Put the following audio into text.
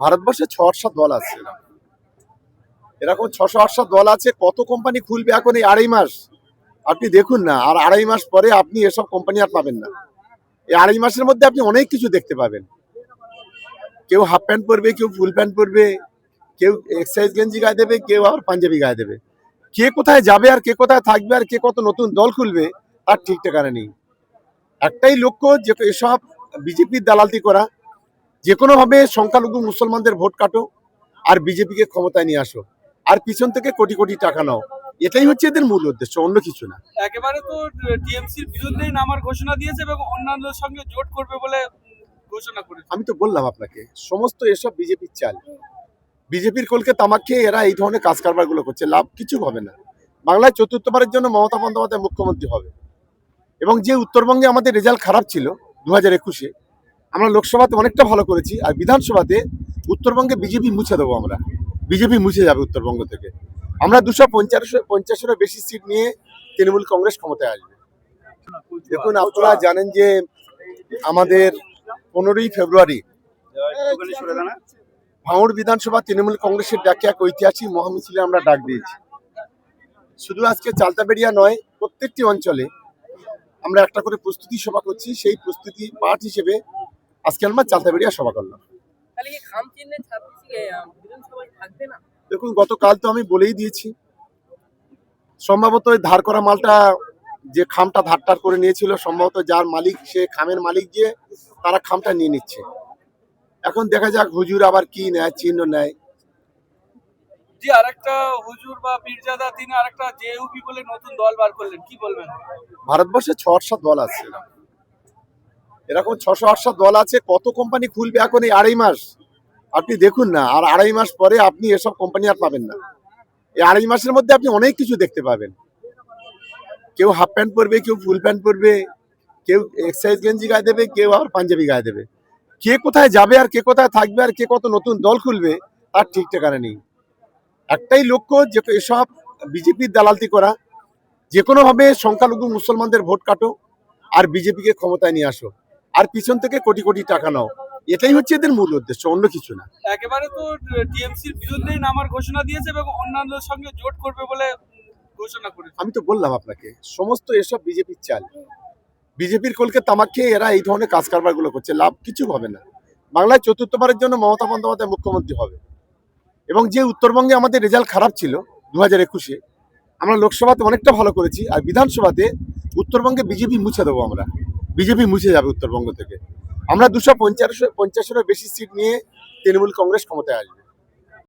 ভারতবর্ষে ৬-৮টা দল আছে। এরকম ৬০০-৮০০ দল আছে। কত কোম্পানি খুলবে এখন এই ২.৫ মাস? আপনি দেখুন না, আর ২.৫ মাস পরে আপনি এসব কোম্পানি আর পাবেন না। এই ২.৫ মাসের মধ্যে আপনি অনেক কিছু দেখতে পাবেন। কেউ হাফ প্যান্ট পরবে, কেউ ফুল প্যান্ট পরবে, কেউ এক্সারসাইজ গেঞ্জি গায়ে দেবে, কেউ আবার পাঞ্জাবি গায়ে দেবে। কে কোথায় যাবে আর কে কোথায় থাকবে আর কে কত নতুন দল খুলবে তার ঠিক ঠিকানা নেই। একটাই লক্ষ্য, যে এসব বিজেপির দালালতি করা, যে কোনোভাবে সংখ্যালঘু মুসলমানদের ভোট কাটো আর বিজেপিকে ক্ষমতায় নিয়ে আসো, আর পিছন থেকে কোটি কোটি টাকা নাও। এটাই হচ্ছে এদের মূল উদ্দেশ্য, অন্য কিছু না। একেবারে তো টিএমসির বিরুদ্ধেই নামার ঘোষণা দিয়েছে এবং অন্যান্যদের সঙ্গে জোট করবে বলে ঘোষণা করেছে। আমি তো বললাম আপনাকে, সমস্ত এসব বিজেপির চাল। বিজেপির কলকে তামাক খেয়ে এরা এই ধরনের কাজ কারবারগুলো করছে, লাভ কিছু হবে না। বাংলায় চতুর্থবারের জন্য মমতা বন্দ্যোপাধ্যায় মুখ্যমন্ত্রী হবে। এবং যে উত্তরবঙ্গে আমাদের রেজাল্ট খারাপ ছিল 2021-এ, আমরা লোকসভাতে অনেকটা ভালো করেছি, আর বিধানসভাতে উত্তরবঙ্গে বিজেপি মুছে দেবো আমরা। বিজেপি মুছে যাবে উত্তরবঙ্গ থেকে। আমরা 250-এরও বেশি সিট নিয়ে তৃণমূল কংগ্রেস ক্ষমতায় আসবে। দেখুন, আপনারা জানেন যে আমাদের 15ই ফেব্রুয়ারি ভাঙড় বিধানসভা তৃণমূল কংগ্রেসের ডাকে এক ঐতিহাসিক মহামিছিলে আমরা ডাক দিয়েছি। শুধু আজকে চালতাবেড়িয়া নয়, প্রত্যেকটি অঞ্চলে আমরা একটা করে প্রস্তুতি সভা করছি। সেই প্রস্তুতি পার্ট হিসেবে আজকে আমরা চালতাবেড়িয়া সভা করলাম। দেখুন, গতকাল তো আমি বলেই দিয়েছি, সম্ভবত ওই ধার করা মালটা, যে খামটা ধারটার করে নিয়েছিল, সম্ভবত যার মালিক, সে খামের মালিক, যে তারা খামটা নিয়ে নিচ্ছে। এখন দেখা যাক হুজুর আবার কি নেয়, চিহ্ন নেয়। যে আরেকটা হুজুর বা পীরজাদা, তিনি আরেকটা জেইউপি বলে নতুন দল বার করলেন, কি বলবেন? ভারতবর্ষে ৬-৮টা দল আছে। এরকম ৬০০-৮০০ দল আছে। কত কোম্পানি খুলবে এখন এই ২.৫ মাস? আপনি দেখুন না, আর ২.৫ মাস পরে আপনি এসব কোম্পানি আর পাবেন না। এই ২.৫ মাসের মধ্যে আপনি অনেক কিছু দেখতে পাবেন। কেউ হাফ প্যান্ট পরবে, কেউ ফুল প্যান্ট পরবে, কেউ এক্সারসাইজ গেঞ্জি গায়ে দেবে, কেউ আবার পাঞ্জাবি গায়ে দেবে। কে কোথায় যাবে আর কে কোথায় থাকবে আর কে কত নতুন দল খুলবে তার ঠিক ঠিকানা নেই। একটাই লক্ষ্য, যে এসব বিজেপির দালালতি করা, যে কোনোভাবে সংখ্যালঘু মুসলমানদের ভোট কাটো আর বিজেপিকে ক্ষমতায় নিয়ে আসো, আর পিছন থেকে কোটি কোটি টাকা নাও। এটাই হচ্ছে এদের মূল উদ্দেশ্য, অন্য কিছু না। একেবারে তো টিএমসির বিরুদ্ধেই নামার ঘোষণা দিয়েছে এবং অন্যান্যদের সঙ্গে জোট করবে বলে ঘোষণা করেছে। আমি তো বললাম আপনাকে, সমস্ত এসব বিজেপির চাল। বিজেপির কলকে তামাক খেয়ে এরা এই ধরনের কাজ কারবারগুলো করছে, লাভ কিছু হবে না। বাংলায় চতুর্থবারের জন্য মমতা বন্দ্যোপাধ্যায় মুখ্যমন্ত্রী হবে। এবং যে উত্তরবঙ্গে আমাদের রেজাল্ট খারাপ ছিল 2021-এ, আমরা লোকসভাতে অনেকটা ভালো করেছি, আর বিধানসভাতে উত্তরবঙ্গে বিজেপি মুছে দেবো আমরা। বিজেপি মুছে যাবে উত্তরবঙ্গ থেকে। আমরা 250-এরও বেশি সিট নিয়ে তৃণমূল কংগ্রেস ক্ষমতায় আসবে।